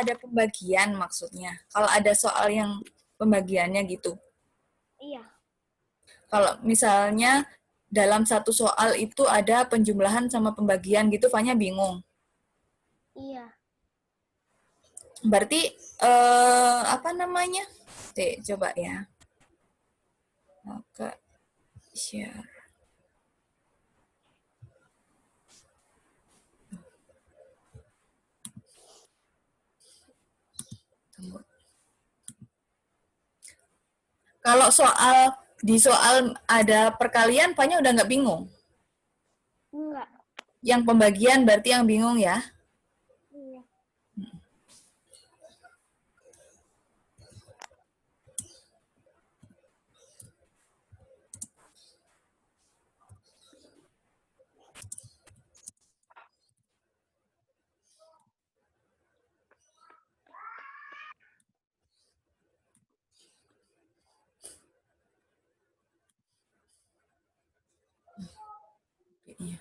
ada pembagian maksudnya. Kalau ada soal yang pembagiannya gitu. Iya. Kalau misalnya dalam satu soal itu ada penjumlahan sama pembagian gitu, Fanya bingung. Iya. Berarti apa namanya? Coba ya. Maka share. Tunggu. Kalau di soal ada perkalian, Fanya udah nggak bingung? Enggak. Yang pembagian berarti yang bingung ya? Iya. Iya.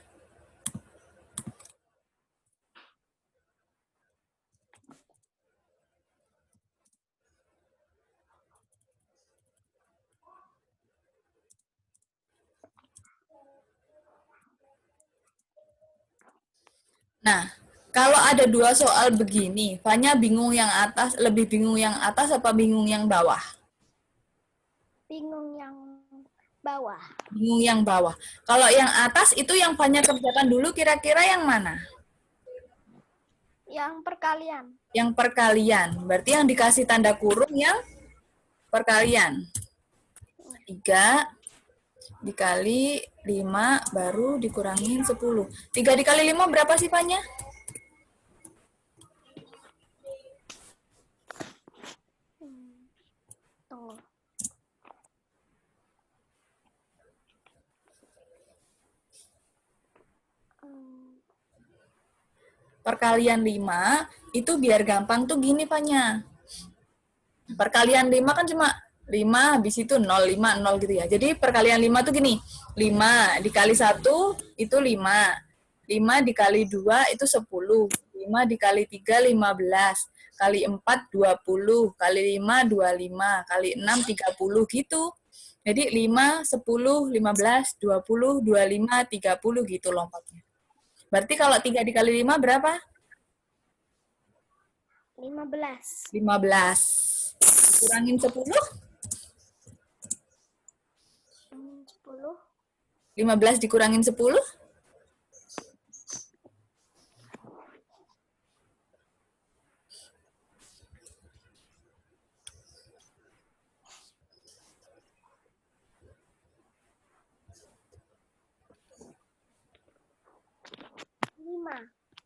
Nah, kalau ada dua soal begini, Fanya bingung yang atas, lebih bingung yang atas apa bingung yang bawah? Bingung yang bawah. Bingung yang bawah. Kalau yang atas itu yang Fanya kerjakan dulu kira-kira yang mana? Yang perkalian. Yang perkalian. Berarti yang dikasih tanda kurung yang perkalian. 3 dikali 5 baru dikurangin 10. 3 dikali 5 berapa sih, Fanya? Tunggu. Perkalian 5 itu biar gampang tuh gini, Fanya. Perkalian 5 kan cuma 5 habis itu 0, 5, 0 gitu ya. Jadi perkalian 5 tuh gini, 5 dikali 1 itu 5. 5 dikali 2 itu 10. 5 dikali 3, 15. Kali 4, 20. Kali 5, 25. Kali 6, 30 gitu. Jadi 5, 10, 15, 20, 25, 30 gitu lompatnya. Berarti kalau 3 dikali 5 berapa? 15. 15. Kurangin 10? 10. 15 dikurangin 10?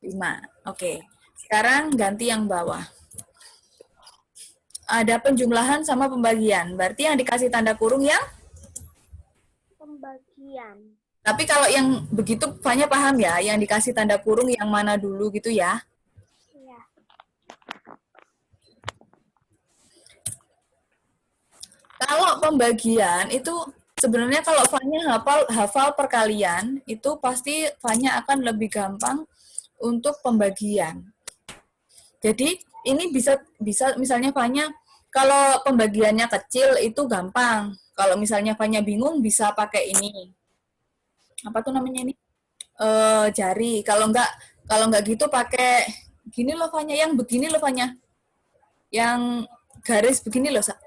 5. Oke. Sekarang ganti yang bawah. Ada penjumlahan sama pembagian. Berarti yang dikasih tanda kurung yang? Pembagian. Tapi kalau yang begitu, Fanya paham ya? Yang dikasih tanda kurung yang mana dulu gitu ya? Iya. Kalau pembagian itu sebenarnya kalau Fanya hafal perkalian, itu pasti Fanya akan lebih gampang untuk pembagian. Jadi ini bisa misalnya Fanya kalau pembagiannya kecil itu gampang. Kalau misalnya Fanya bingung bisa pakai ini. Apa tuh namanya ini? Jari. Kalau enggak gitu pakai gini loh Fanya, yang begini loh Fanya. Yang garis begini loh. 1,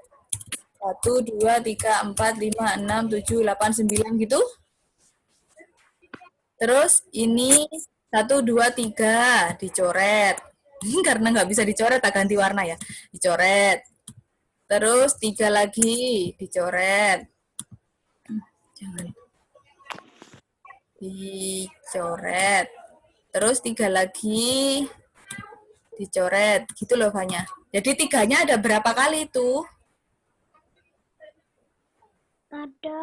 2, 3, 4, 5, 6, 7, 8, 9 gitu. Terus ini 1, 2, 3 dicoret. Karena nggak bisa dicoret, tak ganti warna ya. Dicoret. Terus 3 lagi dicoret. Jangan. Dicoret. Terus 3 lagi dicoret. Gitu loh, Fanya. Jadi 3-nya ada berapa kali itu? Ada.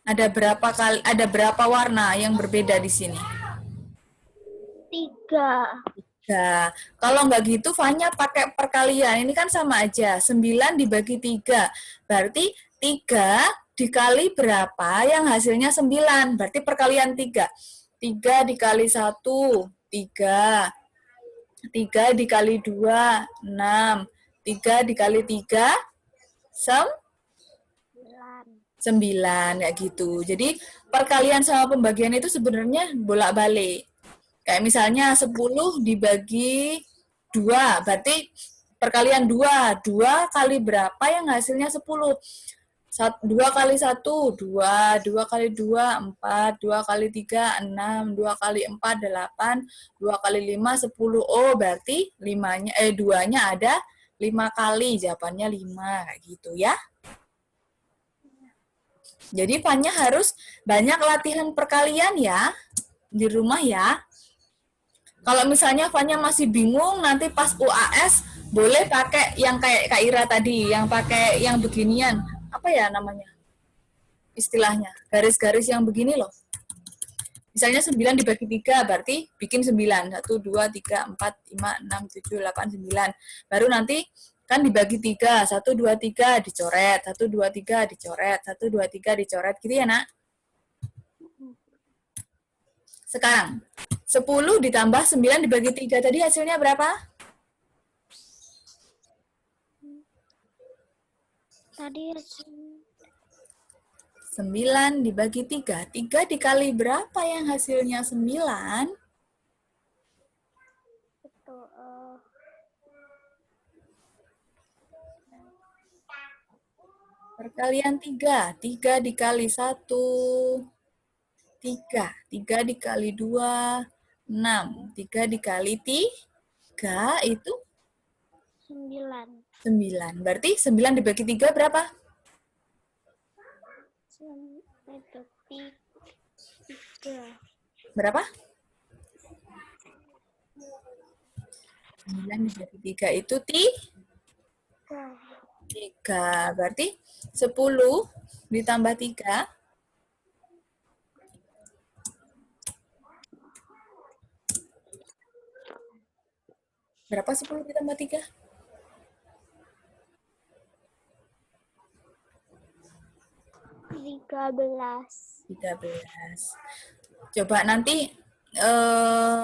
Ada berapa warna yang berbeda di sini? 3. 3. Kalau nggak gitu, Fanya pakai perkalian. Ini kan sama aja. 9 dibagi 3. Berarti 3 dikali berapa yang hasilnya 9. Berarti perkalian 3. 3 dikali 1, 3. 3 dikali 2, 6. 3 dikali 3, 9, kayak gitu. Jadi perkalian sama pembagian itu sebenarnya bolak-balik. Kayak misalnya 10 dibagi 2, berarti perkalian 2. 2 kali berapa yang hasilnya 10? 2 kali 1, 2. 2 kali 2, 4. 2 kali 3, 6. 2 kali 4, 8. 2 kali 5, 10. Oh, berarti 2-nya ada 5 kali. Jawabannya 5, kayak gitu ya. Jadi Fanya harus banyak latihan perkalian ya di rumah ya. Kalau misalnya Fanya masih bingung, nanti pas UAS boleh pakai yang kayak Kak Ira tadi, yang pakai yang beginian. Apa ya namanya? Istilahnya, garis-garis yang begini loh. Misalnya 9 dibagi 3, berarti bikin 9. 1, 2, 3, 4, 5, 6, 7, 8, 9. Baru nanti kan dibagi 3. 1, 2, 3 dicoret. 1, 2, 3 dicoret. 1, 2, 3 dicoret. Gitu ya, Nak? Sekarang, 10 ditambah 9 dibagi 3 tadi hasilnya berapa? Tadi 9 dibagi 3. 3 dikali berapa yang hasilnya 9? itu Perkalian 3. 3 dikali 1. 3. 3 dikali 2. 6. 3 dikali 3 itu 9. 9. Berarti 9 dibagi 3 berapa? Itu 3. Berapa? 9 dibagi 3 itu 3. Berarti 10 ditambah 3. Berapa 10 ditambah 3? 13. Coba nanti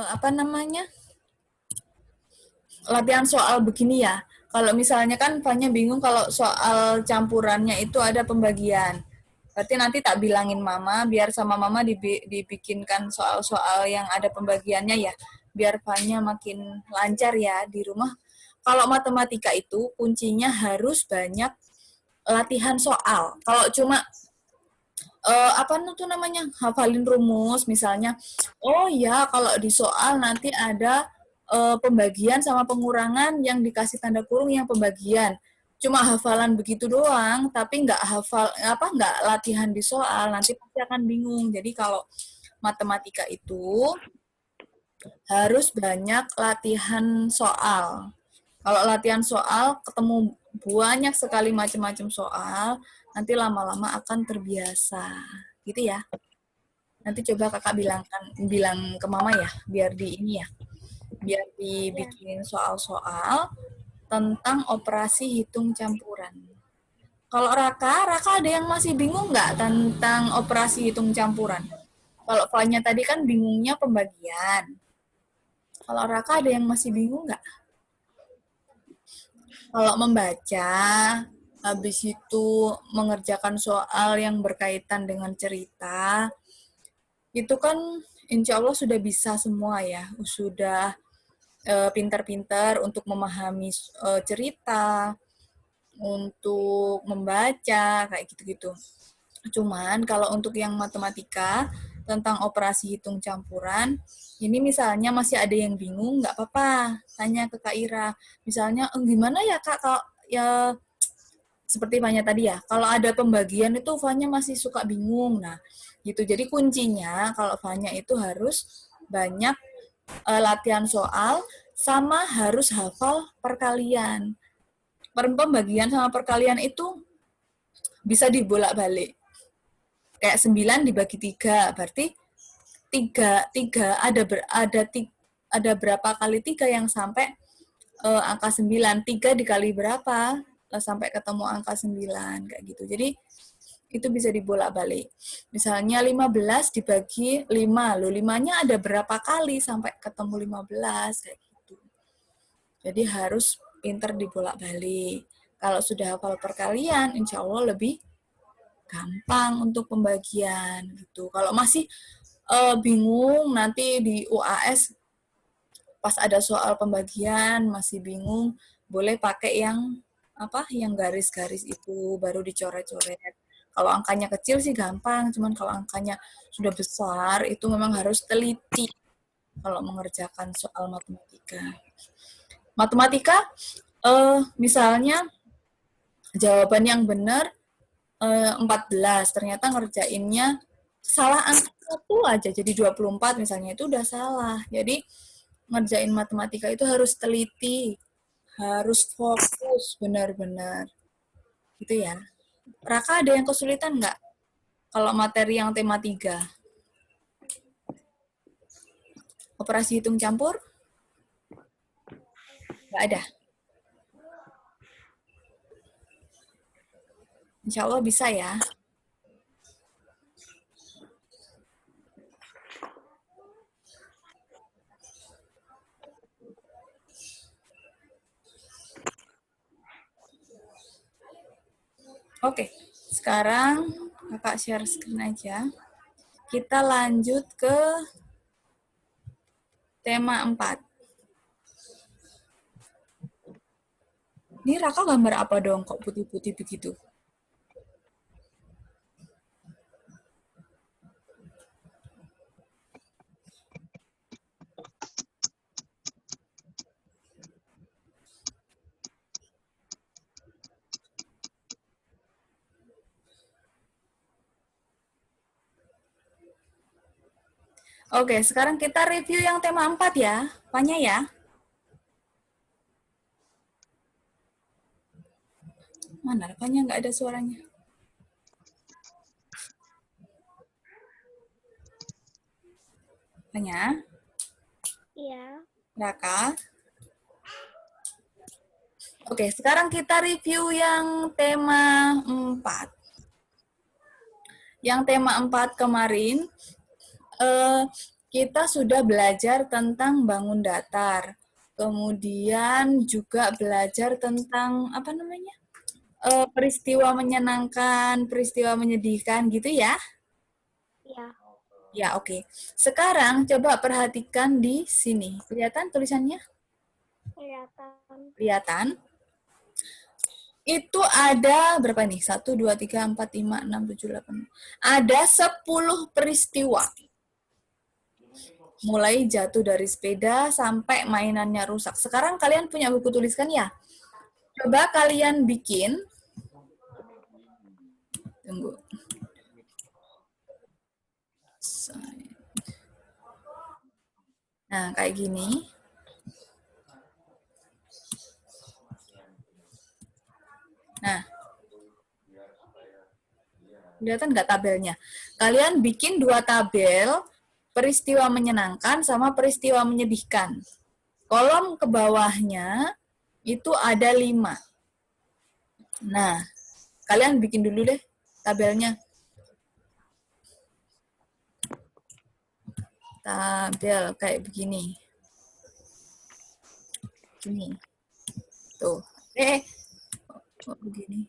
apa namanya? Latihan soal begini ya. Kalau misalnya kan Fanya bingung kalau soal campurannya itu ada pembagian. Berarti nanti tak bilangin Mama, biar sama Mama dibikinkan soal-soal yang ada pembagiannya ya. Biar Fanya makin lancar ya di rumah. Kalau matematika itu kuncinya harus banyak latihan soal. Kalau cuma apa tuh namanya hafalin rumus misalnya, oh ya kalau di soal nanti ada pembagian sama pengurangan yang dikasih tanda kurung yang pembagian. Cuma hafalan begitu doang, tapi nggak latihan di soal, nanti pasti akan bingung. Jadi kalau matematika itu harus banyak latihan soal. Kalau latihan soal ketemu banyak sekali macam-macam soal, nanti lama-lama akan terbiasa. Gitu ya. Nanti coba Kakak bilang ke Mama ya, biar dibikin soal-soal tentang operasi hitung campuran. Kalau Raka ada yang masih bingung nggak tentang operasi hitung campuran? Kalau Fanya tadi kan bingungnya pembagian. Kalau Raka ada yang masih bingung nggak? Kalau membaca, habis itu mengerjakan soal yang berkaitan dengan cerita, itu kan insya Allah sudah bisa semua ya, sudah pintar-pintar untuk memahami cerita, untuk membaca, kayak gitu-gitu. Cuman kalau untuk yang matematika, tentang operasi hitung campuran, ini misalnya masih ada yang bingung, nggak apa-apa, tanya ke Kak Ira. Misalnya, gimana ya Kak, kalau ya seperti Fanya tadi ya, kalau ada pembagian itu Fanya masih suka bingung. Nah, gitu. Jadi kuncinya kalau Fanya itu harus banyak latihan soal sama harus hafal perkalian. Pembagian sama perkalian itu bisa dibolak-balik. Kayak 9 dibagi 3, berarti 3 ada berapa kali 3 yang sampai angka 9. 3 dikali berapa sampai ketemu angka 9 kayak gitu. Jadi itu bisa dibolak-balik. Misalnya 15 dibagi 5, loh 5-nya ada berapa kali sampai ketemu 15, kayak gitu. Jadi harus pinter dibolak-balik. Kalau sudah hafal perkalian, insya Allah lebih gampang untuk pembagian gitu. Kalau masih bingung nanti di UAS pas ada soal pembagian masih bingung, boleh pakai yang apa? Yang garis-garis itu baru dicoret-coret. Kalau angkanya kecil sih gampang, cuman kalau angkanya sudah besar itu memang harus teliti kalau mengerjakan soal matematika. Matematika misalnya jawaban yang benar 14, ternyata ngerjainnya salah angka satu aja jadi 24 misalnya, itu udah salah. Jadi ngerjain matematika itu harus teliti, harus fokus benar-benar. Gitu ya. Raka ada yang kesulitan nggak kalau materi yang tema 3? Operasi hitung campur? Nggak ada. Insya Allah bisa ya. Oke, sekarang kakak share screen aja. Kita lanjut ke tema 4. Ini Raka gambar apa dong kok putih-putih begitu? Oke, sekarang kita review yang tema 4 ya. Apanya ya? Mana apanya nggak ada suaranya? Apanya? Iya. Raka? Oke, sekarang kita review yang tema 4. Yang tema 4 kemarin, kita sudah belajar tentang bangun datar. Kemudian juga belajar tentang, apa namanya? Peristiwa menyenangkan, peristiwa menyedihkan gitu ya. Iya. Ya, oke. Sekarang coba perhatikan di sini. Kelihatan tulisannya? Kelihatan. Kelihatan? Itu ada berapa nih? 1, 2, 3, 4, 5, 6, 7, 8. Ada 10 peristiwa. Mulai jatuh dari sepeda sampai mainannya rusak. Sekarang kalian punya buku tuliskan ya? Coba kalian bikin. Tunggu. Nah, kayak gini. Nah, kelihatan nggak tabelnya? Kalian bikin 2 tabel, peristiwa menyenangkan sama peristiwa menyedihkan. Kolom ke bawahnya itu ada 5. Nah, kalian bikin dulu deh tabelnya. Tabel kayak begini. Gini. Tuh. Kok begini?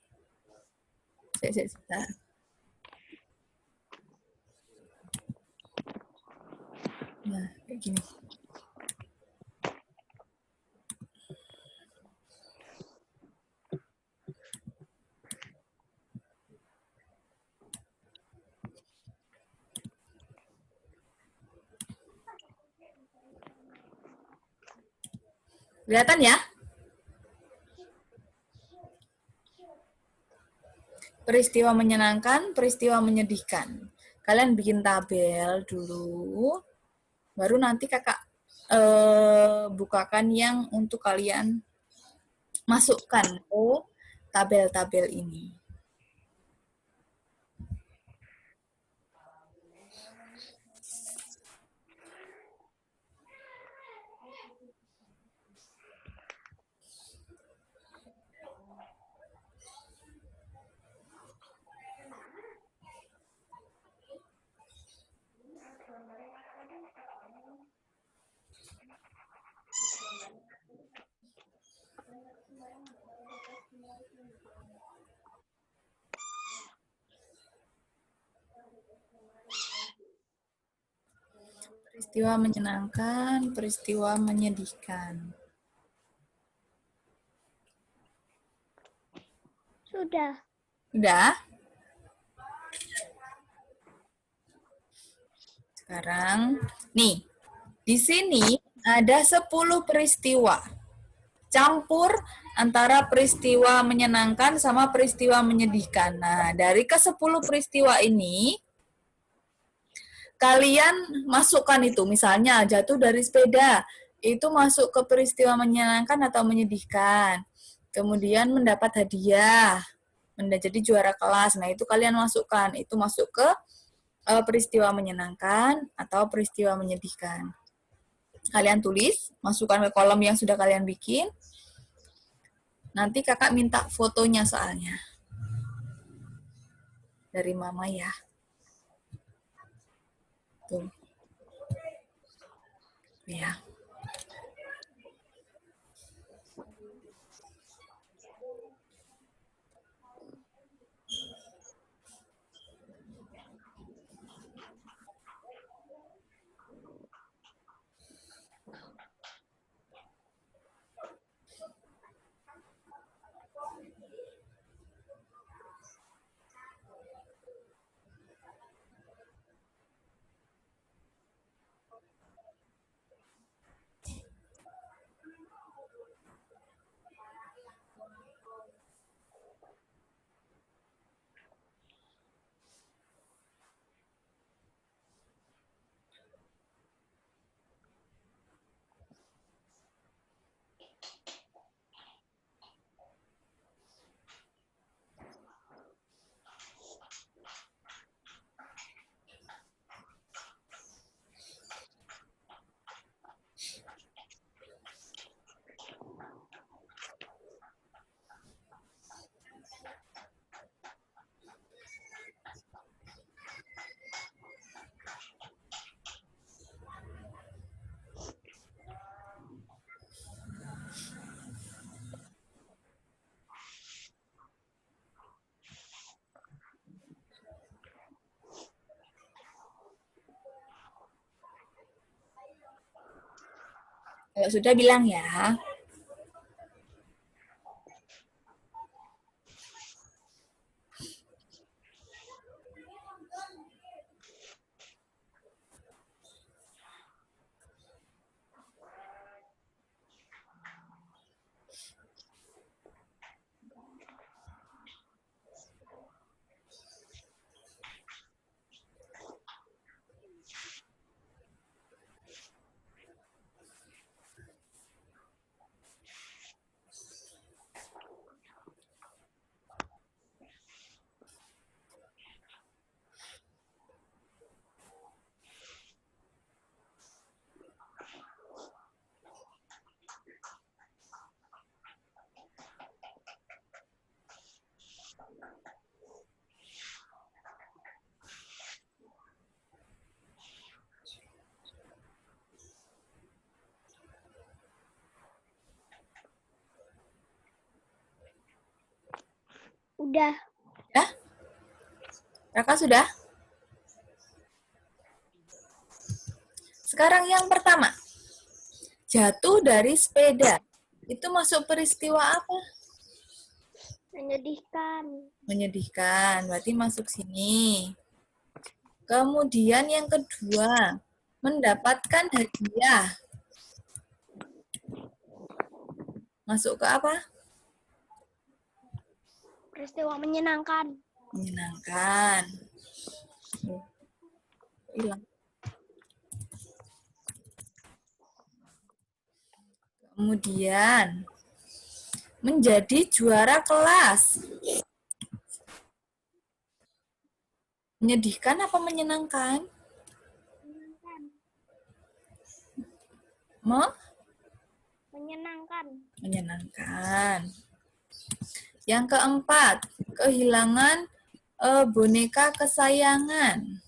Sebentar. Nah, kayak gini. Kelihatan ya? Peristiwa menyenangkan, peristiwa menyedihkan. Kalian bikin tabel dulu, baru nanti kakak bukakan yang untuk kalian masukkan ke tabel-tabel ini. Peristiwa menyenangkan, peristiwa menyedihkan. Sudah. Udah? Sekarang, nih, di sini ada 10 peristiwa. Campur antara peristiwa menyenangkan sama peristiwa menyedihkan. Nah, dari ke-10 peristiwa ini, kalian masukkan itu. Misalnya, jatuh dari sepeda. Itu masuk ke peristiwa menyenangkan atau menyedihkan. Kemudian mendapat hadiah. Jadi juara kelas. Nah, itu kalian masukkan. Itu masuk ke peristiwa menyenangkan atau peristiwa menyedihkan. Kalian tulis, masukkan ke kolom yang sudah kalian bikin. Nanti kakak minta fotonya soalnya. Dari mama ya. Tuh. Ya. Kalau sudah bilang ya. Udah. Ya? Kakak sudah? Sekarang yang pertama. Jatuh dari sepeda. Itu masuk peristiwa apa? Menyedihkan. Menyedihkan. Berarti masuk sini. Kemudian yang kedua. Mendapatkan hadiah. Masuk ke apa? Peristiwa menyenangkan. Menyenangkan. Hilang. Kemudian menjadi juara kelas. Menyedihkan apa menyenangkan? Menyenangkan. Menyenangkan. Menyenangkan. Yang keempat, kehilangan boneka kesayangan.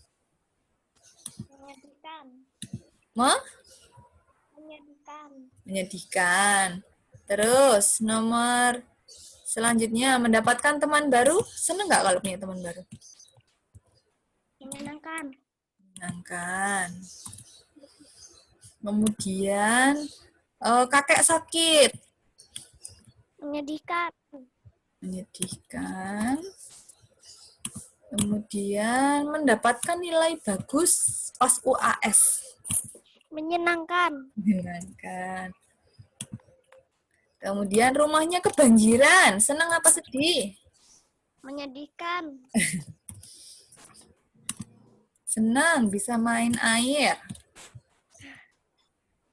Menyedihkan. Menyedihkan. Menyedihkan. Terus nomor selanjutnya mendapatkan teman baru. Seneng nggak kalau punya teman baru? Menyenangkan. Menyenangkan. Kemudian kakek sakit. Menyedihkan. Menyedihkan. Kemudian mendapatkan nilai bagus pas UAS. Menyenangkan. Menyenangkan. Kemudian rumahnya kebanjiran. Senang apa sedih? Menyedihkan. Senang bisa main air.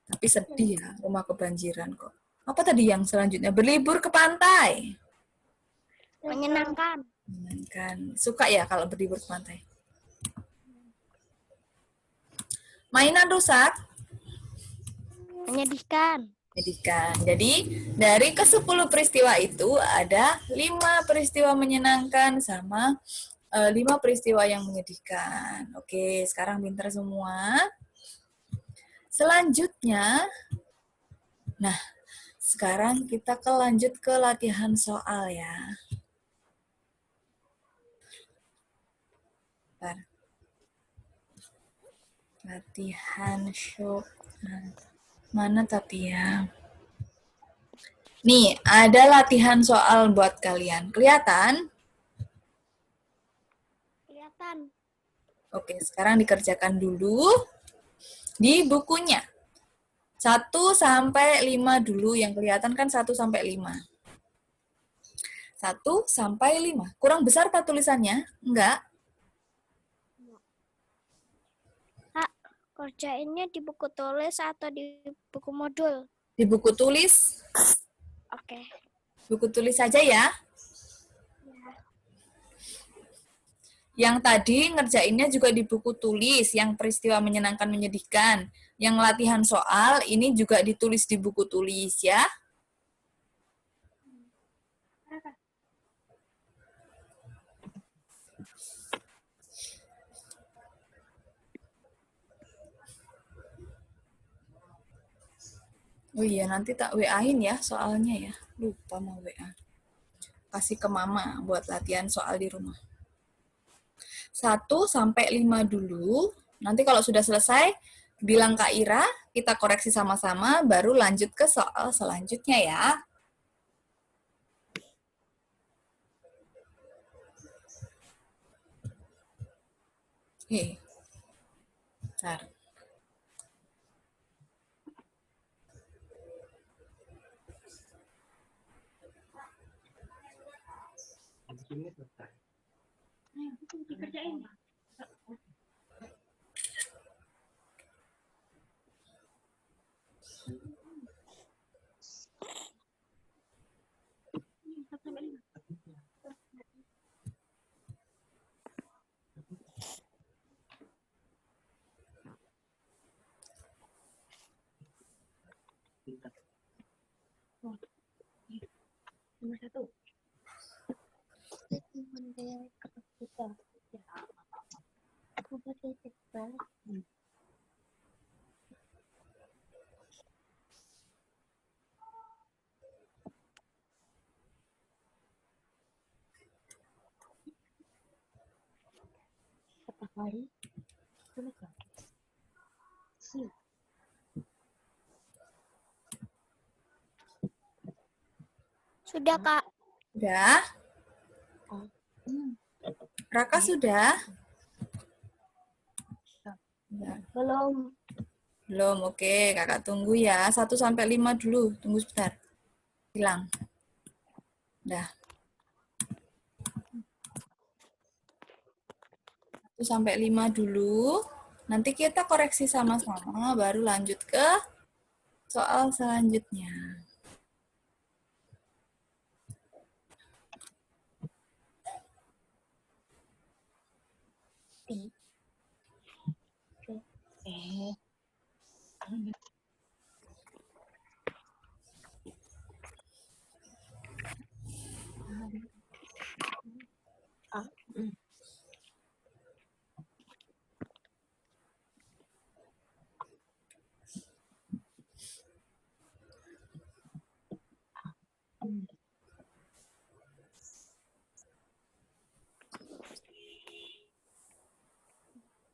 Tapi sedih ya, rumah kebanjiran kok. Apa tadi yang selanjutnya? Berlibur ke pantai. Menyenangkan. Menyenangkan. Suka ya kalau berlibur ke pantai. Mainan rusak. Menyedihkan. Menyedihkan. Jadi dari ke-10 peristiwa itu ada 5 peristiwa menyenangkan sama 5 peristiwa yang menyedihkan. Oke, sekarang pintar semua. Selanjutnya, nah sekarang kita lanjut ke latihan soal ya. Bentar. Latihan show. Mana tapi ya? Nih, ada latihan soal buat kalian. Kelihatan? Kelihatan. Oke, sekarang dikerjakan dulu di bukunya. 1 sampai 5 dulu, yang kelihatan kan 1 sampai 5. 1 sampai 5. Kurang besar tak tulisannya? Enggak. Kak, kerjainnya di buku tulis atau di buku modul? Di buku tulis. Oke. Buku tulis saja ya. Yang tadi ngerjainnya juga di buku tulis, yang peristiwa menyenangkan menyedihkan. Yang latihan soal ini juga ditulis di buku tulis ya. Oh iya, nanti tak WA-in ya soalnya ya. Lupa mau WA. Kasih ke mama buat latihan soal di rumah. 1 sampai 5 dulu. Nanti kalau sudah selesai, bilang Kak Ira, kita koreksi sama-sama, baru lanjut ke soal selanjutnya ya. Oke. Bentar. Nomor 1. Sudah, Kak. Sudah? Raka sudah? Belum. Belum, oke. Kakak tunggu ya. 1 sampai 5 dulu. Tunggu sebentar. Hilang. Udah. 1 sampai 5 dulu. Nanti kita koreksi sama-sama, baru lanjut ke soal selanjutnya.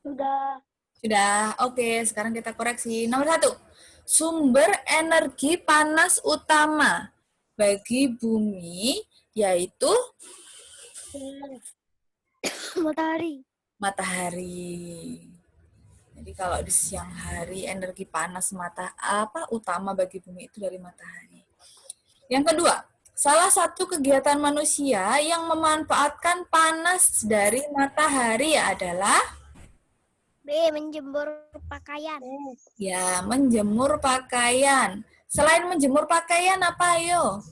Sudah. Sudah, oke. Sekarang kita koreksi. Nomor 1. Sumber energi panas utama bagi bumi yaitu Matahari. matahari. Jadi kalau di siang hari energi panas utama bagi bumi itu dari matahari. Yang kedua, salah satu kegiatan manusia yang memanfaatkan panas dari matahari adalah B. Menjemur pakaian. ya menjemur pakaian. Selain menjemur pakaian apa ayo?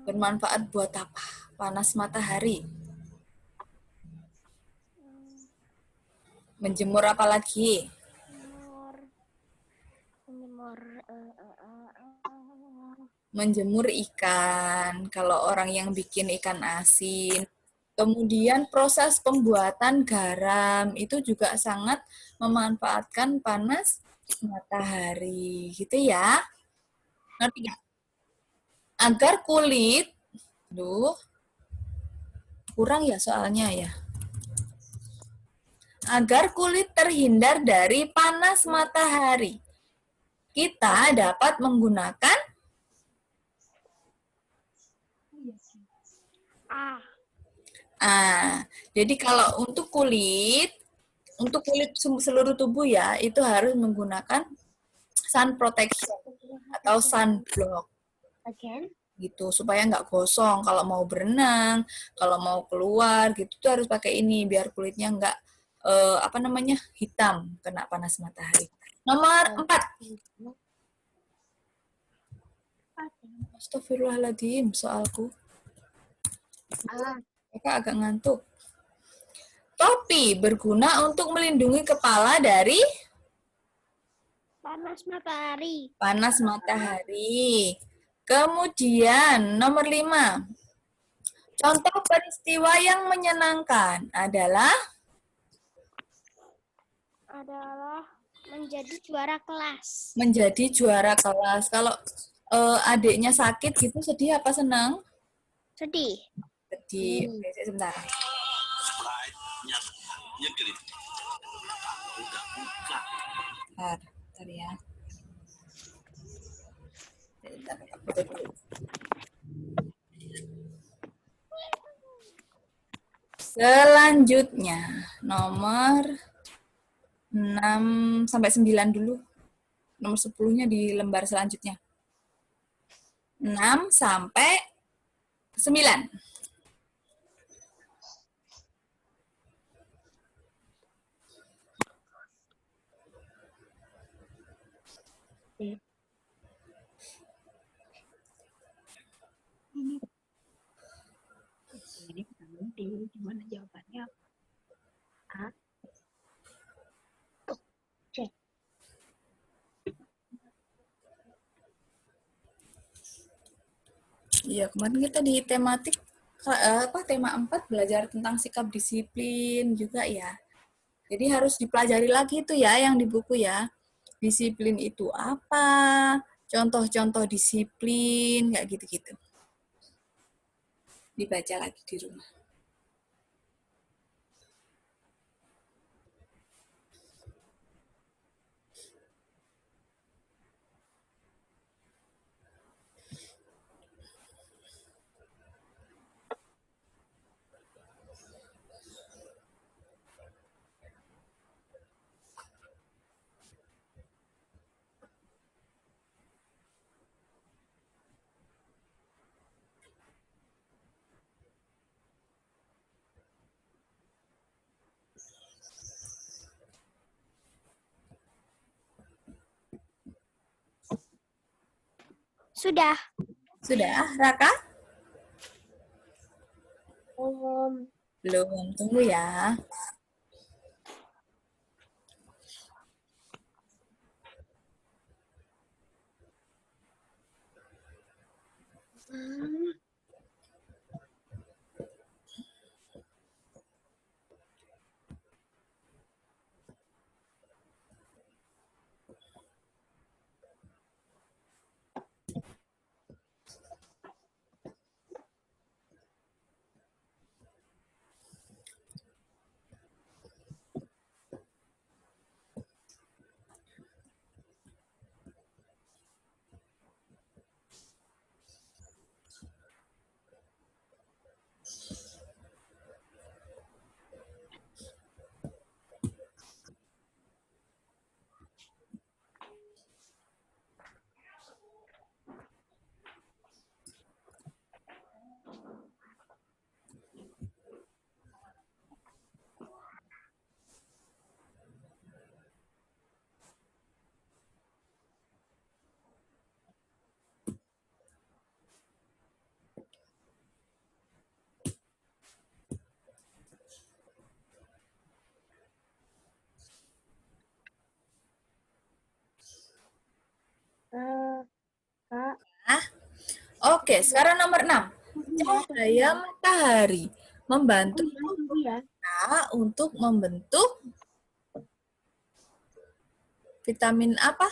Bermanfaat buat apa? Panas matahari. Menjemur apa lagi? Menjemur ikan. Kalau orang yang bikin ikan asin. Kemudian proses pembuatan garam itu juga sangat memanfaatkan panas matahari. Gitu ya. Ngerti nggak? Agar kulit, kurang ya soalnya ya. Agar kulit terhindar dari panas matahari, kita dapat menggunakan jadi kalau untuk kulit seluruh tubuh ya, itu harus menggunakan sun protection atau sunblock. Gitu, supaya nggak gosong kalau mau berenang, kalau mau keluar gitu tuh harus pakai ini biar kulitnya nggak hitam kena panas matahari. Nomor 4. Astagfirullahaladzim, soalku. Kakak agak ngantuk. Topi berguna untuk melindungi kepala dari panas matahari. Panas matahari. Kemudian nomor 5. Contoh peristiwa yang menyenangkan adalah menjadi juara kelas. Menjadi juara kelas. Kalau adiknya sakit gitu sedih apa senang? Sedih. Sedih. Oke, sebentar. Bentar ya. Selanjutnya, nomor 6 sampai 9 dulu. Nomor 10-nya di lembar selanjutnya. 6 sampai 9. Ini pertanyaan D, gimana jawabannya? A. C. Iya, kemarin kita di tema 4 belajar tentang sikap disiplin juga ya. Jadi harus dipelajari lagi itu ya yang di buku ya. Disiplin itu apa? Contoh-contoh disiplin, kayak gitu-gitu. Dibaca lagi di rumah. Sudah. Sudah, Raka? Belum, tunggu ya. Oke, sekarang nomor 6. Cahaya matahari membantu kita untuk membentuk vitamin apa?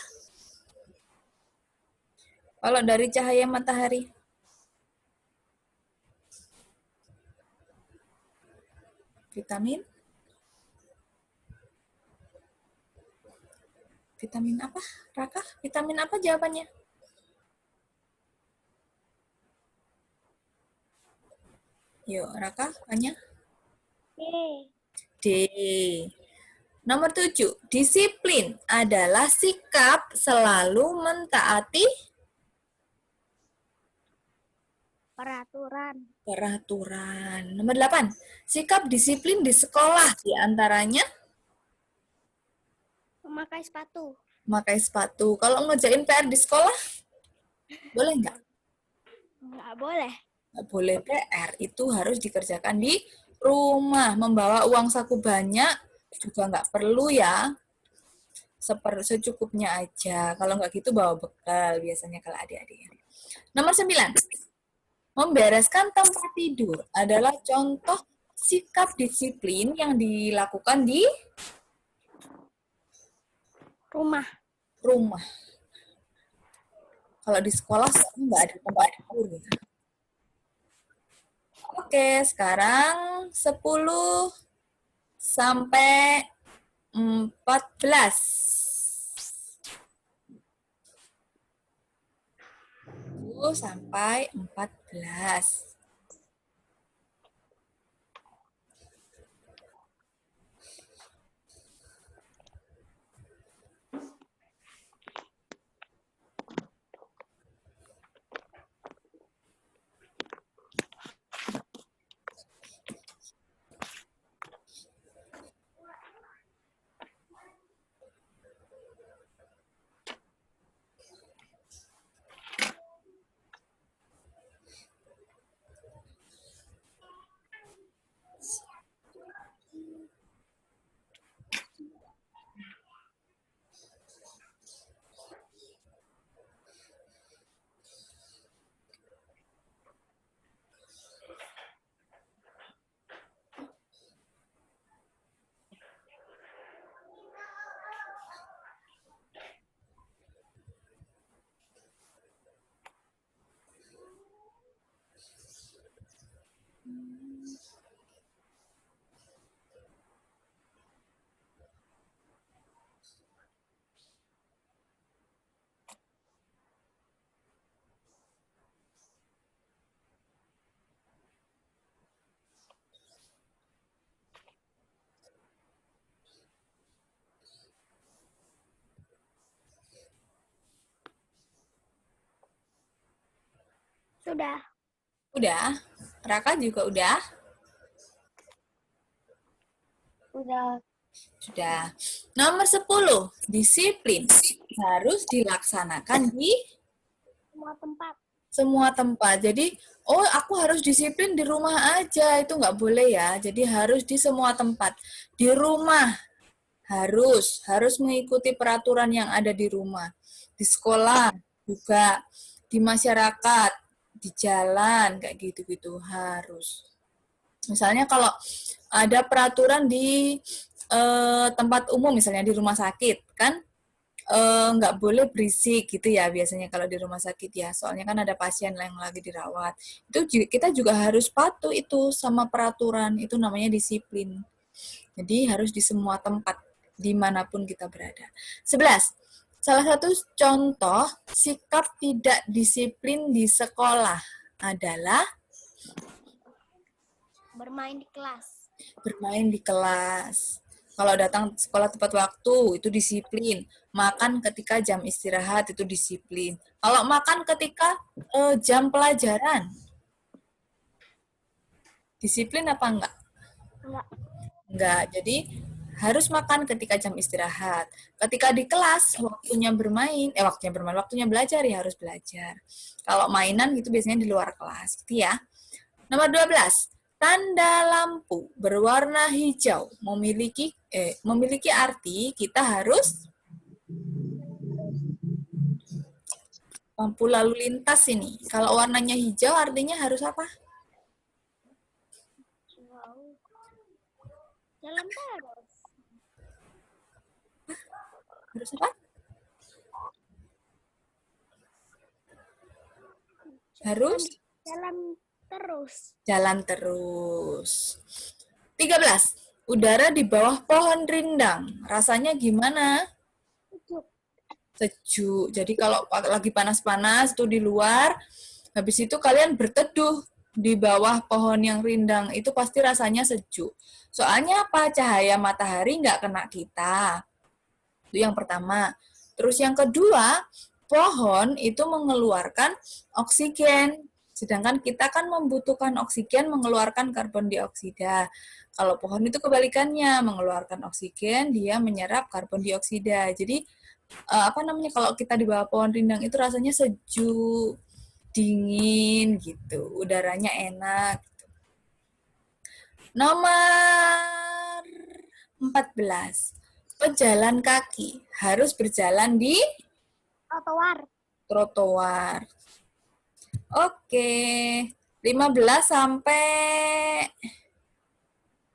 Kalau dari cahaya matahari? Vitamin? Vitamin apa? Raka, vitamin apa jawabannya? Yuk, Raka, tanya. D. Nomor 7. Disiplin adalah sikap selalu mentaati peraturan. Nomor 8. Sikap disiplin di sekolah diantaranya Memakai sepatu. memakai sepatu. Kalau ngerjain PR di sekolah, boleh nggak? Nggak boleh. Nggak boleh PR, itu harus dikerjakan di rumah. Membawa uang saku banyak juga nggak perlu ya. Secukupnya aja. Kalau nggak gitu bawa bekal biasanya kalau adik-adik. Nomor 9. Membereskan tempat tidur adalah contoh sikap disiplin yang dilakukan di Rumah. rumah. Kalau di sekolah nggak ada tempat tidur. Ya. Oke, sekarang 10 sampai 14. 10 sampai 14. Sudah. Udah? Raka juga udah? Sudah. Sudah. Nomor 10. Disiplin harus dilaksanakan di Semua tempat. semua tempat. Jadi, oh aku harus disiplin di rumah aja. Itu nggak boleh ya. Jadi harus di semua tempat. Di rumah harus mengikuti peraturan yang ada di rumah. Di sekolah juga, di masyarakat, di jalan, kayak gitu-gitu harus. Misalnya kalau ada peraturan di tempat umum, misalnya di rumah sakit, kan nggak boleh berisik gitu ya biasanya kalau di rumah sakit ya. Soalnya kan ada pasien yang lagi dirawat. Itu kita juga harus patuh itu sama peraturan. Itu namanya disiplin. Jadi harus di semua tempat, dimanapun kita berada. 11. Salah satu contoh sikap tidak disiplin di sekolah adalah Bermain di kelas. bermain di kelas. Kalau datang sekolah tepat waktu, itu disiplin. Makan ketika jam istirahat, itu disiplin. Kalau makan ketika jam pelajaran, disiplin apa enggak? Enggak. Enggak. Jadi, harus makan ketika jam istirahat. Ketika di kelas, waktunya belajar ya harus belajar. Kalau mainan gitu biasanya di luar kelas, gitu ya. Nomor 12. Tanda lampu berwarna hijau memiliki arti kita harus Lampu lalu lintas ini. Kalau warnanya hijau artinya harus apa? Wow. Jalan terus. Harus apa? Harus Jalan terus. jalan terus. 13. Udara di bawah pohon rindang. Rasanya gimana? Sejuk. Sejuk. Jadi kalau lagi panas-panas tuh di luar, habis itu kalian berteduh di bawah pohon yang rindang, itu pasti rasanya sejuk. Soalnya apa? Cahaya matahari nggak kena kita. Itu yang pertama. Terus yang kedua, pohon itu mengeluarkan oksigen. Sedangkan kita kan membutuhkan oksigen, mengeluarkan karbon dioksida. Kalau pohon itu kebalikannya, mengeluarkan oksigen, dia menyerap karbon dioksida. Jadi kalau kita di bawah pohon rindang itu rasanya sejuk, dingin gitu, udaranya enak. Nomor 14. Pejalan kaki harus berjalan di Trotoar. trotoar. Oke. 15 sampai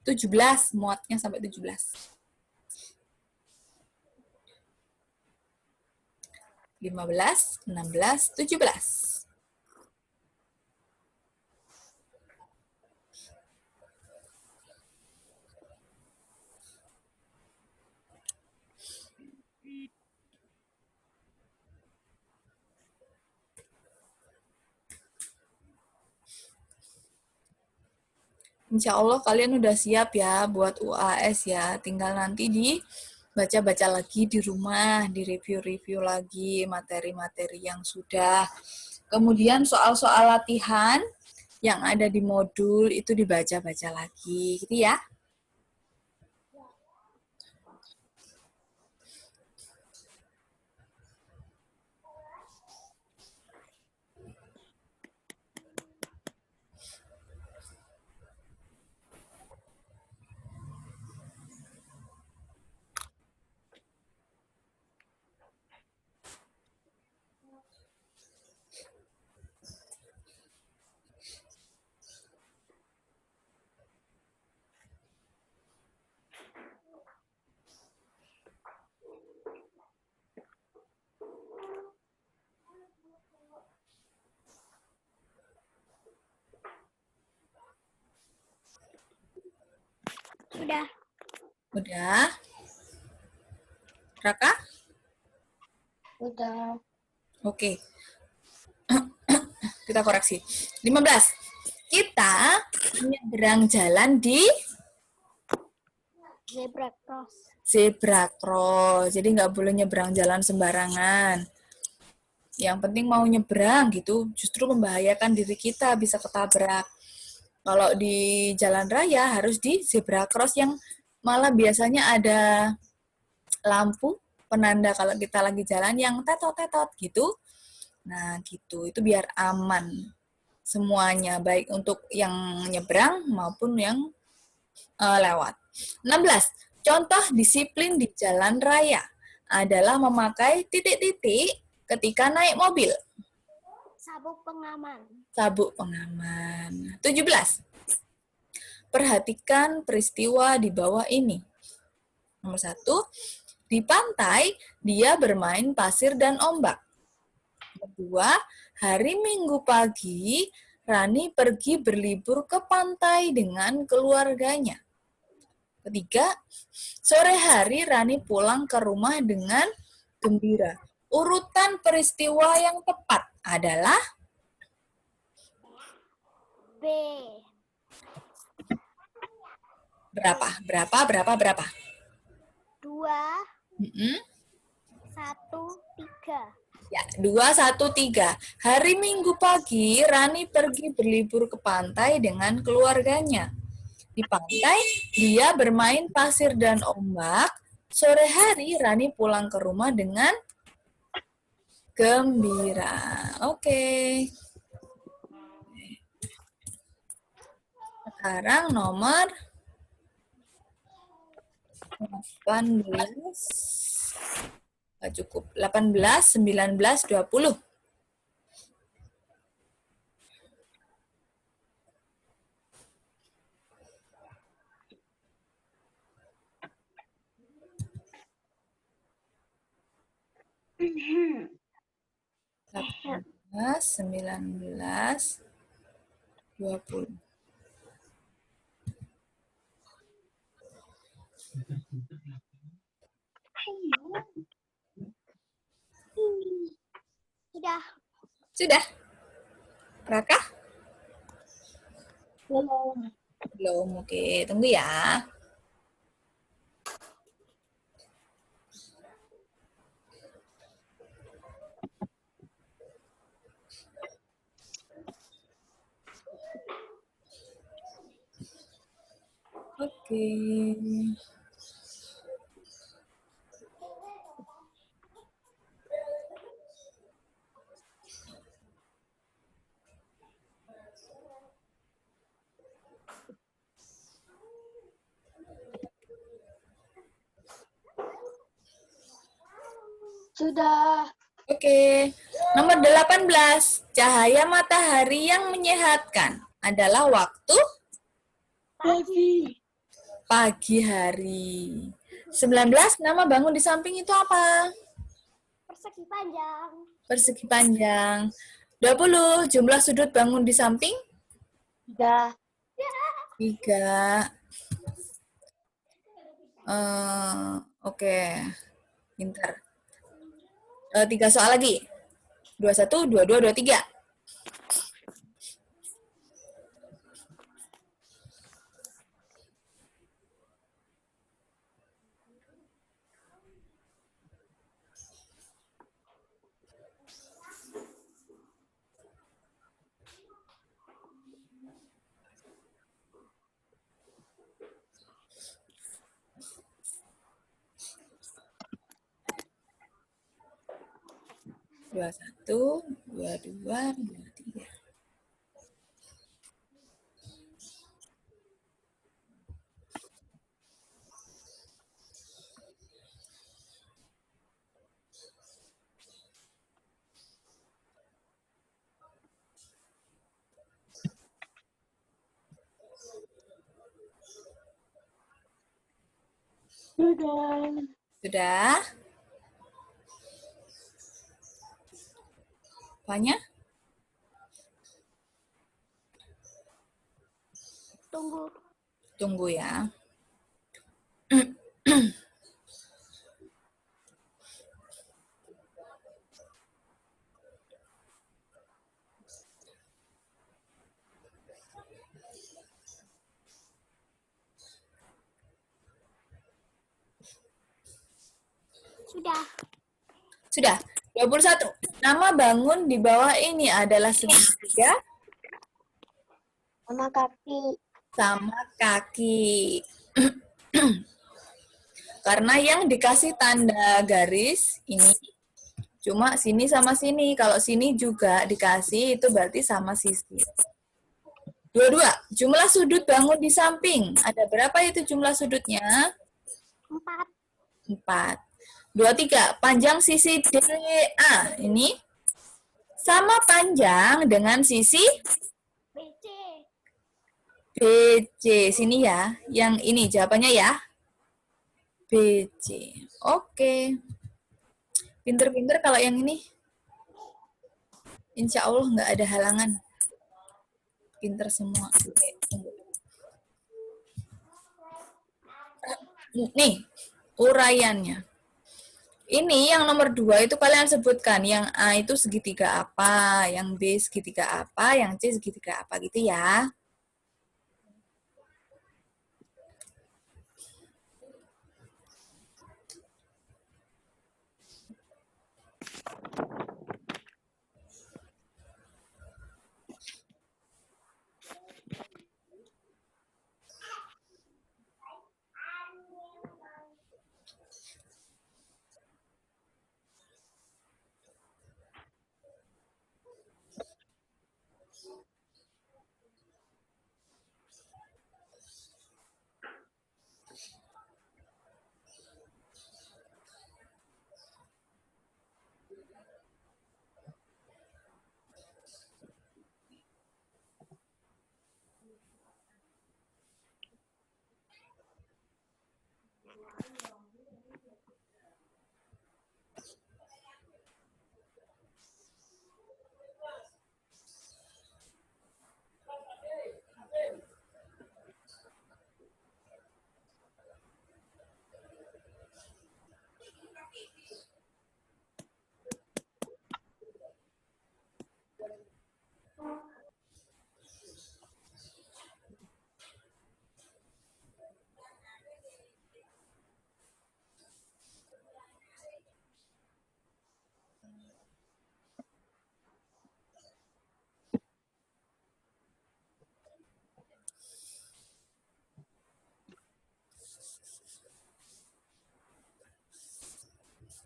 17, muatnya sampai 17. 15, 16, 17. Insya Allah kalian udah siap ya buat UAS ya. Tinggal nanti baca-baca lagi di rumah, di review-review lagi materi-materi yang sudah. Kemudian soal-soal latihan yang ada di modul itu dibaca-baca lagi, gitu ya. Sudah. Udah? Raka? Udah. Oke. Kita koreksi. 15. Kita menyeberang jalan di Zebra cross. zebra cross. Jadi nggak boleh nyeberang jalan sembarangan. Yang penting mau nyeberang gitu, justru membahayakan diri kita, bisa ketabrak. Kalau di jalan raya harus di zebra cross yang malah biasanya ada lampu penanda kalau kita lagi jalan yang tetot-tetot gitu. Nah, gitu. Itu biar aman semuanya, baik untuk yang nyebrang maupun yang lewat. 16. Contoh disiplin di jalan raya adalah memakai titik-titik ketika naik mobil. Sabuk pengaman. Sabuk pengaman. 17. Perhatikan peristiwa di bawah ini. Nomor 1. Di pantai, dia bermain pasir dan ombak. Kedua, hari Minggu pagi, Rani pergi berlibur ke pantai dengan keluarganya. Ketiga, sore hari Rani pulang ke rumah dengan gembira. Urutan peristiwa yang tepat adalah B. berapa? 2, 1, 3. Ya, 2, 1, 3. Hari Minggu pagi, Rani pergi berlibur ke pantai dengan keluarganya. Di pantai, dia bermain pasir dan ombak. Sore hari, Rani pulang ke rumah dengan gembira. Oke. Sekarang nomor 18. Nggak cukup. 18, 19, 20. 18, 19, 20. Sudah. Sudah? Raka? Belum. Belum. Oke, tunggu ya. Oke. Sudah. Oke. Nomor 18. Cahaya matahari yang menyehatkan adalah waktu Pagi. pagi hari. 19. Nama bangun di samping itu apa? Persegi panjang. Persegi panjang. 20. Jumlah sudut bangun di samping? Sudah. 3. Oke. Pintar. 3 soal lagi. 21, 22, 23. Dua satu, dua dua, dua tiga. Sudah. Sudah? Apanya? Tunggu. Tunggu ya. Sudah. Sudah. 21. Nama bangun di bawah ini adalah segitiga Sama kaki. sama kaki. Karena yang dikasih tanda garis ini cuma sini sama sini. Kalau sini juga dikasih, itu berarti sama sisi. 22. Jumlah sudut bangun di samping. Ada berapa itu jumlah sudutnya? 4. 4. 23. Panjang sisi DA. Ini sama panjang dengan sisi BC. BC. Sini ya. Yang ini jawabannya ya. BC. Oke. Pinter-pinter kalau yang ini. Insya Allah nggak ada halangan. Pinter semua. Oke, tunggu. Nih, uraiannya. Ini yang nomor 2 itu kalian sebutkan. Yang A itu segitiga apa, yang B segitiga apa, yang C segitiga apa gitu ya.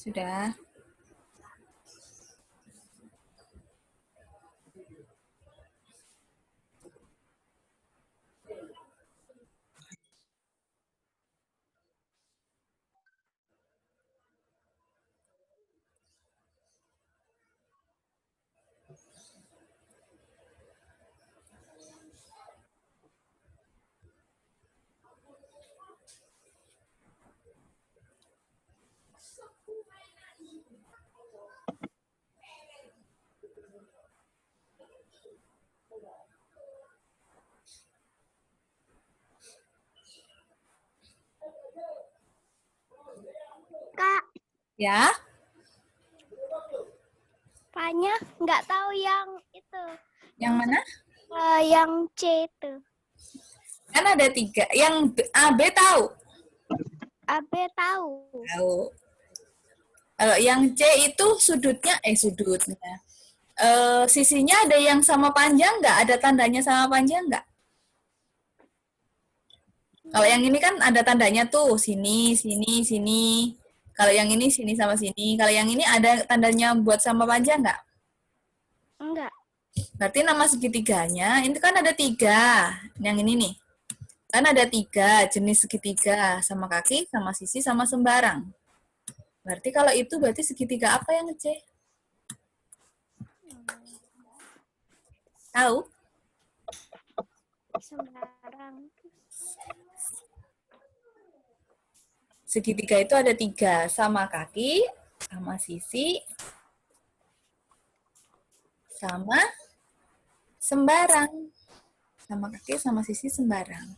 Sudah. Kak, Ya, Fanya nggak tahu yang itu. yang mana? Yang C itu. Kan ada 3. Yang A, B tahu? AB tahu. Tahu. Kalau yang C itu sudutnya, sisinya ada yang sama panjang nggak? Ada tandanya sama panjang nggak? Kalau yang ini kan ada tandanya tuh, sini, sini, sini. Kalau yang ini sini sama sini. Kalau yang ini ada tandanya buat sama panjang nggak? Enggak. Berarti nama segitiganya, itu kan ada 3. Yang ini nih. Kan ada 3 jenis segitiga, sama kaki, sama sisi, sama sembarang. Berarti kalau itu berarti segitiga apa yang C? Tahu? Sembarang. Segitiga itu ada 3, sama kaki, sama sisi, sama sembarang. Sama kaki, sama sisi, sembarang.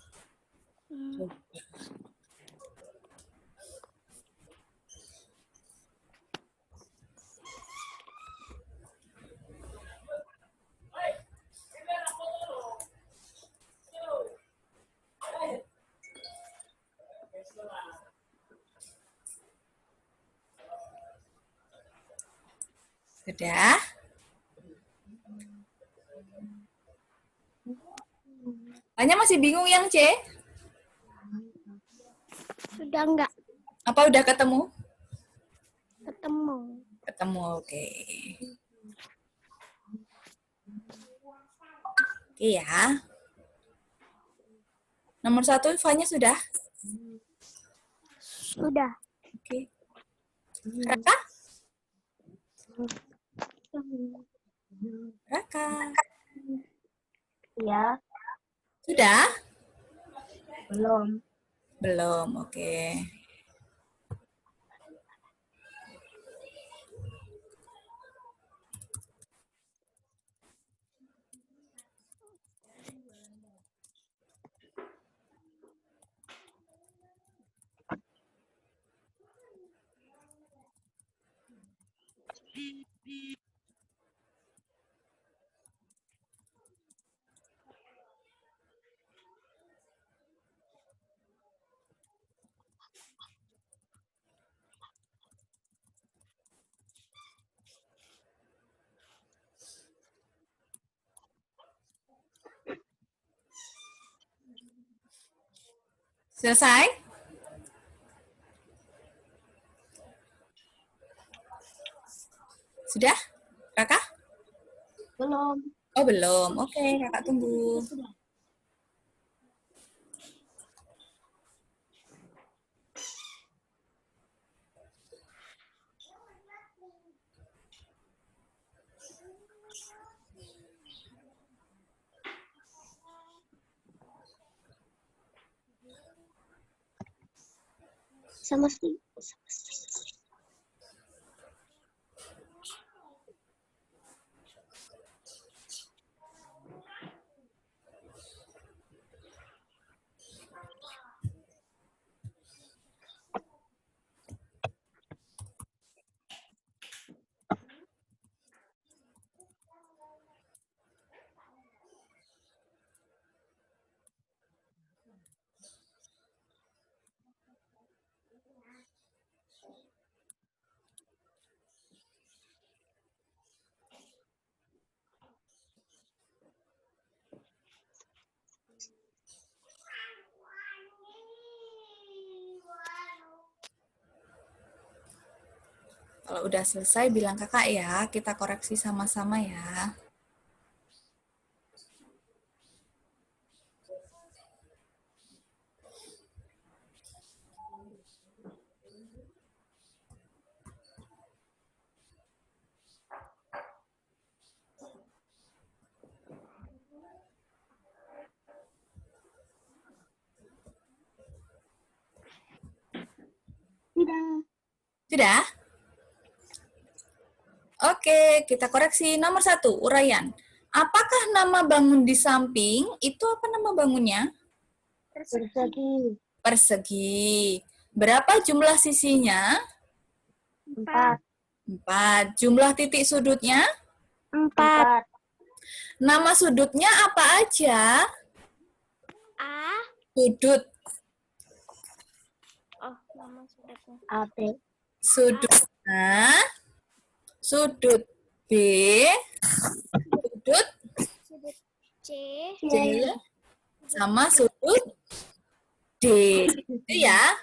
Sudah? Hanya masih bingung yang C? Sudah enggak Apa udah ketemu? ketemu. Ketemu, oke. Oke ya. Nomor 1, Fanya sudah? Sudah. Oke. Raka? Raka? Ya, Sudah? belum. Belum, oke. Selesai? Sudah? Raka? Belum. Oh, belum. Oke, Kakak tunggu. Sama si. Kalau udah selesai bilang kakak ya, kita koreksi sama-sama ya. Tidak. Sudah? Oke, kita koreksi. Nomor 1, uraian. Apakah nama bangun di samping? Itu apa nama bangunnya? Persegi. Persegi. Berapa jumlah sisinya? 4. 4. Jumlah titik sudutnya? 4. Nama sudutnya apa aja? A. Sudut. Oh, nama sudutnya. AB. Sudut A. Sudut B. Sudut Sudut C. C. Sama sudut D. Itu ya.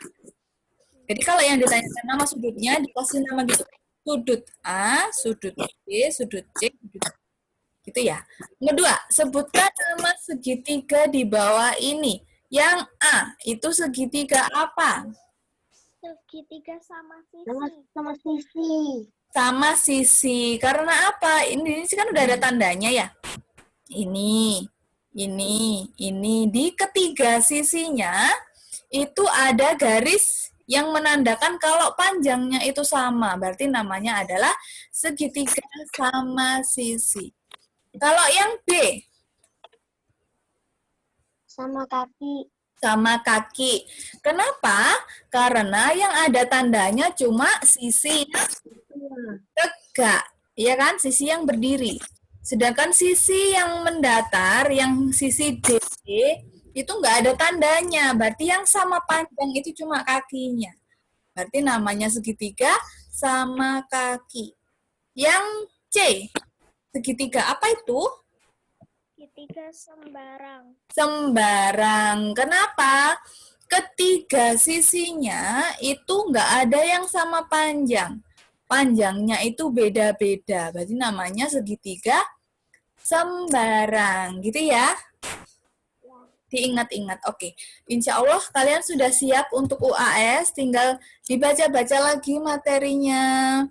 Jadi kalau yang ditanyakan nama sudutnya, dikasih nama gitu. Sudut A, sudut B, sudut C, sudut D. Gitu ya. Kedua, sebutkan nama segitiga di bawah ini. Yang A, itu segitiga apa? Segitiga sama sisi. Sama sisi. Sama sisi. Karena apa? Ini kan udah ada tandanya ya. Ini. Di ketiga sisinya, itu ada garis yang menandakan kalau panjangnya itu sama. Berarti namanya adalah segitiga sama sisi. Kalau yang B, Sama kaki. sama kaki. Kenapa? Karena yang ada tandanya cuma sisi yang tegak, ya kan? Sisi yang berdiri. Sedangkan sisi yang mendatar, yang sisi D, itu nggak ada tandanya. Berarti yang sama panjang itu cuma kakinya. Berarti namanya segitiga sama kaki. Yang C, segitiga apa itu? Segitiga sembarang. Sembarang. Kenapa? Ketiga sisinya itu nggak ada yang sama panjang. Panjangnya itu beda-beda. Berarti namanya segitiga sembarang. Gitu ya. Diingat-ingat. Oke. Insya Allah kalian sudah siap untuk UAS. Tinggal dibaca-baca lagi materinya.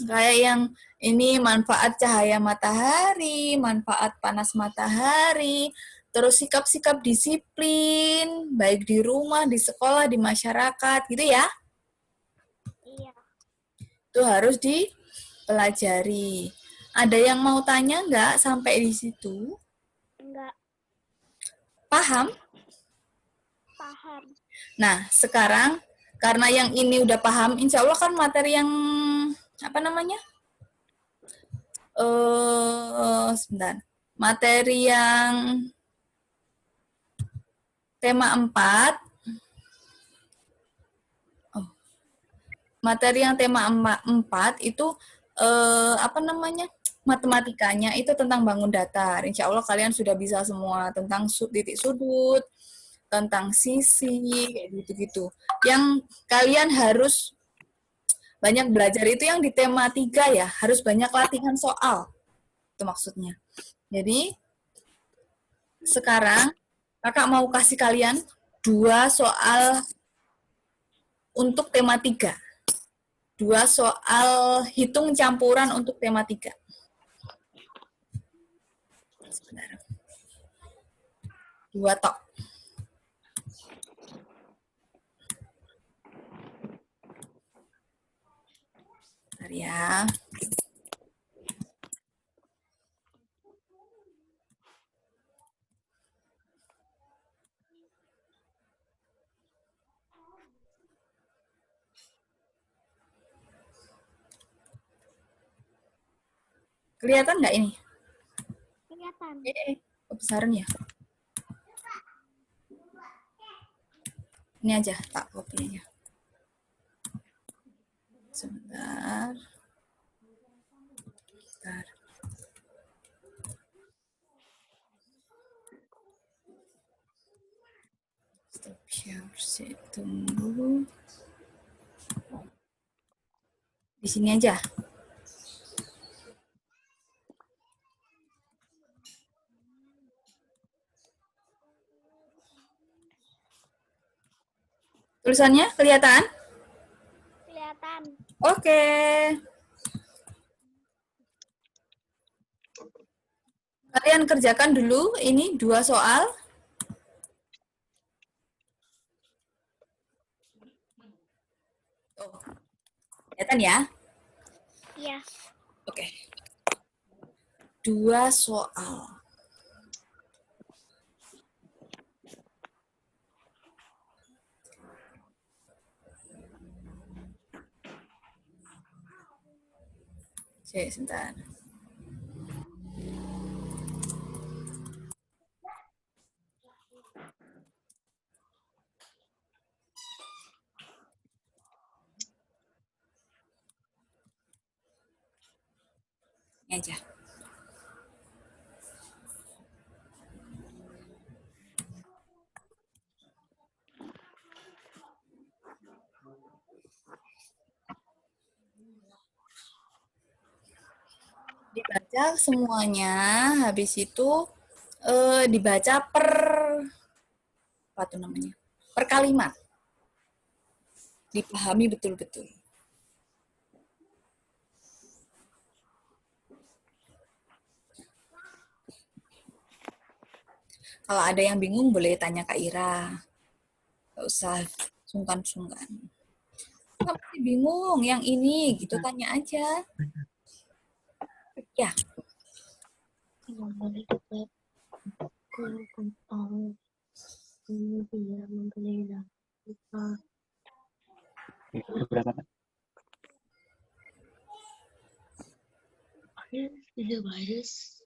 Kayak yang ini manfaat cahaya matahari, manfaat panas matahari, terus sikap-sikap disiplin, baik di rumah, di sekolah, di masyarakat, gitu ya. Iya. Itu harus dipelajari. Ada yang mau tanya nggak sampai di situ? Enggak. Paham? Paham. Nah, sekarang karena yang ini udah paham, insya Allah kan materi yang apa namanya? Sebentar. Materi yang tema 4. Oh. Materi yang tema 4 itu apa namanya? Matematikanya itu tentang bangun datar. Insya Allah kalian sudah bisa semua tentang titik sudut, tentang sisi, kayak gitu-gitu. Yang kalian harus banyak belajar itu yang di tema 3 ya, harus banyak latihan soal. Itu maksudnya. Jadi, sekarang kakak mau kasih kalian 2 soal untuk tema 3. 2 soal hitung campuran untuk tema 3. Sebentar. 2 tok. Bentar ya. Kelihatan nggak ini? Kelihatan. Kebesaran ya? Ini aja, tak copy aja. Sebentar. Bentar. Stop share, tunggu. Di sini aja. Tulisannya kelihatan? Kelihatan. Oke. Kalian kerjakan dulu ini 2 soal. Oh, kelihatan ya? Iya. Oke. 2 soal. Oke, sebentar. Ini aja. Dibaca semuanya, habis itu dibaca per apa tuh namanya? Per kalimat. Dipahami betul-betul. Kalau ada yang bingung boleh tanya Kak Ira. Nggak usah sungkan-sungkan. Kamu masih bingung yang ini gitu, tanya aja. Ya, Membeli tiket tentang dia membeli kita Itu berapa, Pak? virus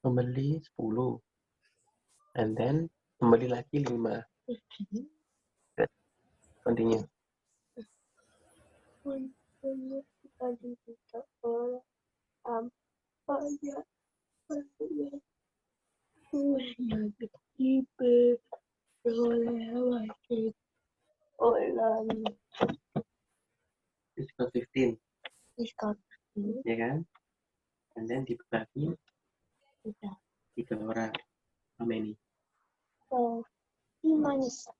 Membeli 10. And then membeli lagi 5. Continue. punya tadi kita orang apa ya punya tipe oleh wajib orang It's equal 15, diskon ya kan? And then dibagi kita 3 orang. How many? manis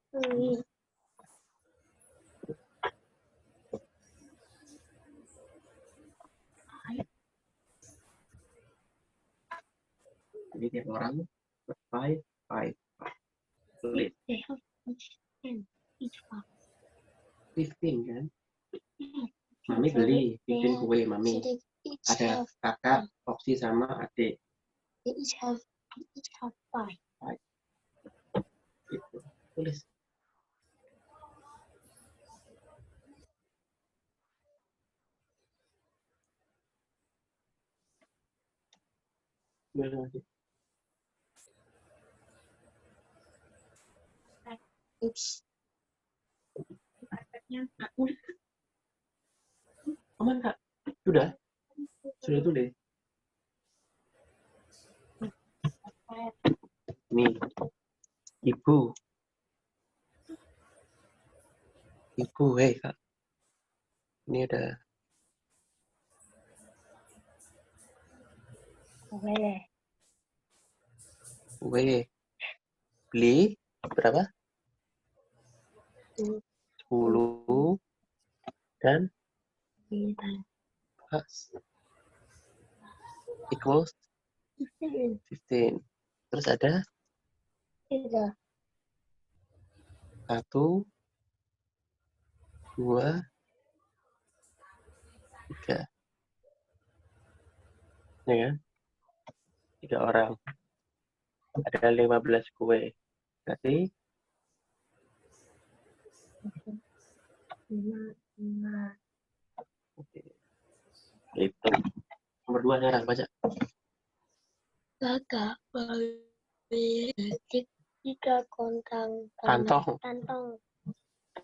Jadi tiap orang 5, 5. Tulis they have each one 15 kan? Mami beli 15 kue, Mami. so they each Ada have kakak, Oksi sama adik. they each have 5 Gitu. Tulis. Gimana, Mas? each Aman, Kak? Sudah? Sudah tulis? Nih, Ibu. Ibu, hei, Kak. Ini ada boleh kue. Beli berapa? 10 dan pas equals 15. Terus ada 1, 2, 3. Ya kan? 3 orang. Ada 15 kue. Berarti 5 oke. Itu. Nomor 2 sekarang baca. kakak beli 3 Kantong.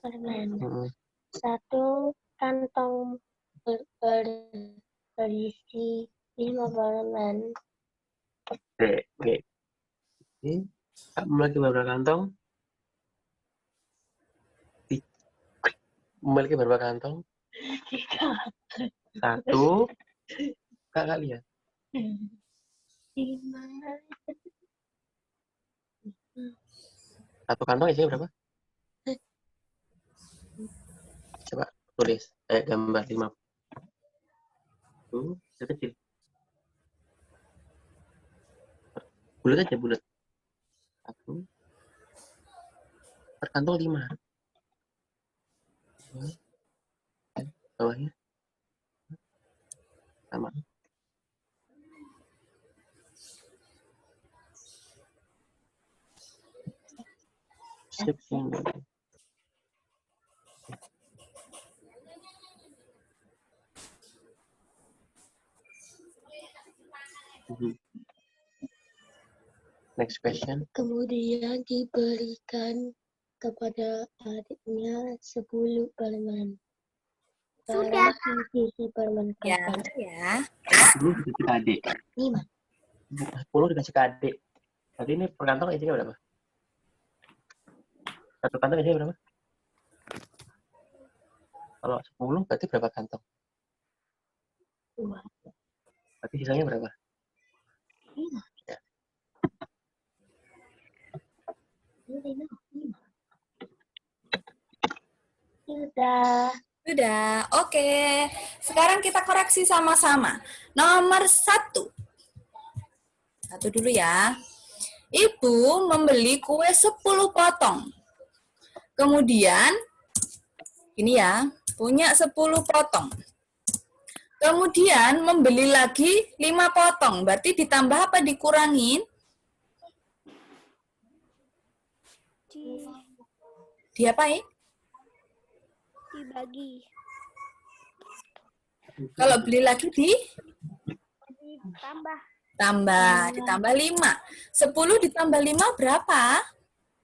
permen Hmm. 1 kantong berisi 5 permen Oke. Ini kamu lagi berapa kantong? Memiliki berapa kantong? 3 1. Kakak lihat. 5. Satu kantong isinya berapa? Coba tulis. Gambar 5. Kecil. Bulat aja, bulat. 1. Per kantong 5. Bawahnya. Sama. Sip. Next question. Kemudian diberikan kepada adiknya 10 permen. Sudah. Isi permen Ya, kakak. ya. 10 dikasih ke adik. 5. 10 dikasih ke adik. Berarti ini per kantong isinya berapa? Satu kantong isinya berapa? Kalau 10 berarti berapa kantong? 2. Berarti sisanya berapa? 5. Ya. 5. Sudah. Sudah, oke. Sekarang kita koreksi sama-sama. Nomor 1. Satu dulu ya. Ibu membeli kue 10 potong. Kemudian, ini ya, punya 10 potong. Kemudian membeli lagi 5 potong. Berarti ditambah apa dikurangin? Diapain? Dibagi. Kalau beli lagi Ditambah. ditambah 5. 10 ditambah 5 berapa?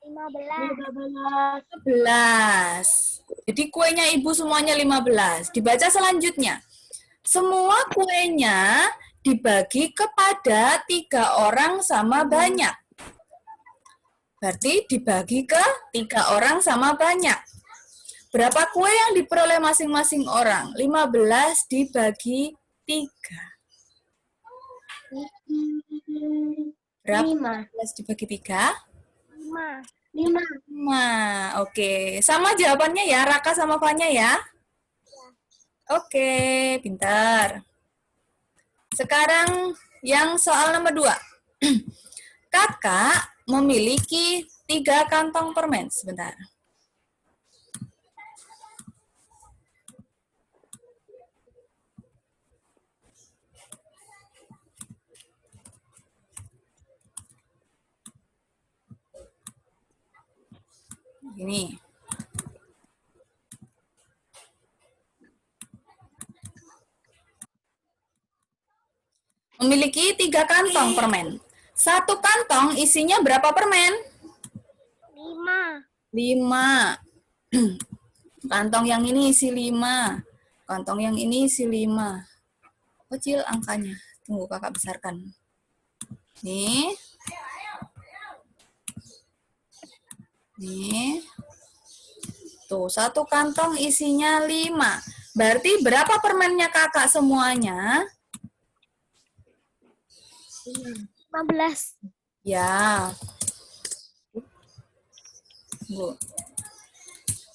15. 11. Jadi kuenya ibu semuanya 15. Dibaca selanjutnya. Semua kuenya dibagi kepada 3 orang sama banyak. Berarti dibagi ke 3 orang sama banyak. Berapa kue yang diperoleh masing-masing orang? 15 dibagi 3. Berapa 15 dibagi 3? 5. 5. Oke. Sama jawabannya ya, Raka sama Fanya ya? Oke, pintar. Sekarang yang soal nomor 2. Kakak memiliki 3 kantong permen. Sebentar. Ini. Memiliki 3 kantong permen. 1 kantong isinya berapa permen? 5. 5. Kantong yang ini isi 5. Kantong yang ini isi 5. Kecil angkanya. Tunggu kakak besarkan. Nih. Nih. Tuh, 1 kantong isinya 5. Berarti berapa permennya kakak semuanya? 15. Ya. Bu.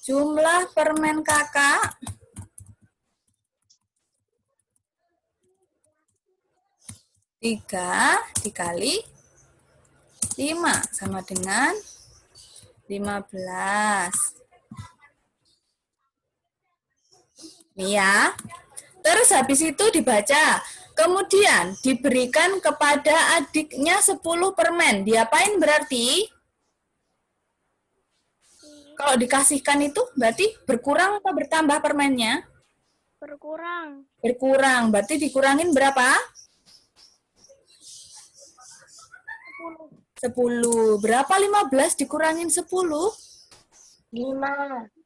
Jumlah permen kakak 3 dikali 5 sama dengan 15. Nih ya. Terus habis itu dibaca. Kemudian diberikan kepada adiknya 10 permen. Diapain berarti? Kalau dikasihkan itu berarti berkurang atau bertambah permennya? Berkurang. Berkurang. Berarti dikurangin berapa? 10. Berapa 15 dikurangin 10? 5.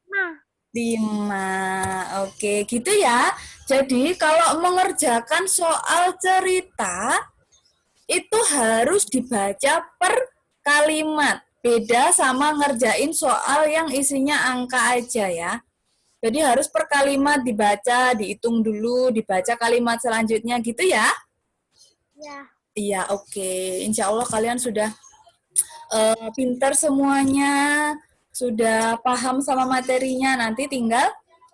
5. Oke, gitu ya. Jadi kalau mengerjakan soal cerita itu harus dibaca per kalimat. Beda sama ngerjain soal yang isinya angka aja ya. Jadi harus per kalimat dibaca, dihitung dulu, dibaca kalimat selanjutnya gitu ya? Ya. Iya, oke. Insya Allah kalian sudah pintar semuanya, sudah paham sama materinya. Nanti tinggal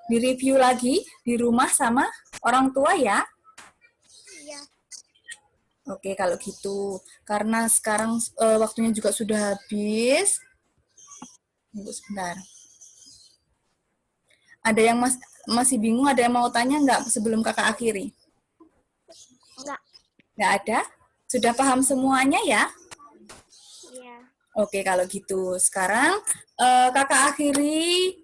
direview lagi di rumah sama orang tua ya. Iya. Oke, kalau gitu. Karena sekarang waktunya juga sudah habis. Tunggu sebentar. Ada yang masih bingung, ada yang mau tanya nggak sebelum kakak akhiri? Enggak. Nggak ada? Sudah paham semuanya ya? Iya. Oke, kalau gitu. Sekarang kakak akhiri.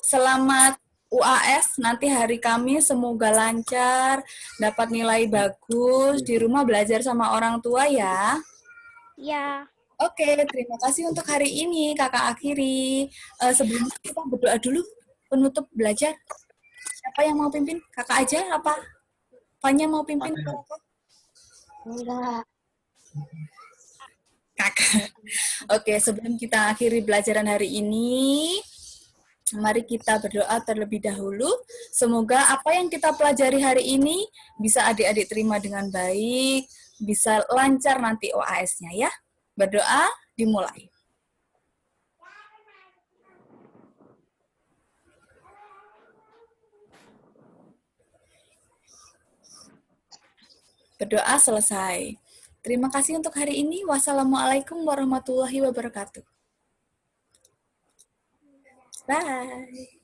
Selamat UAS nanti hari Kamis. Semoga lancar, dapat nilai bagus. Di rumah belajar sama orang tua ya. Iya. Oke, terima kasih untuk hari ini kakak akhiri. Sebelumnya kita berdoa dulu penutup belajar. Siapa yang mau pimpin? Kakak aja apa? Fanya mau pimpin? Enggak. Kakak. Oke, sebelum kita akhiri pelajaran hari ini, mari kita berdoa terlebih dahulu. Semoga apa yang kita pelajari hari ini bisa adik-adik terima dengan baik, bisa lancar nanti OAS-nya ya. Berdoa dimulai. Berdoa selesai. Terima kasih untuk hari ini. Wassalamualaikum warahmatullahi wabarakatuh. Bye.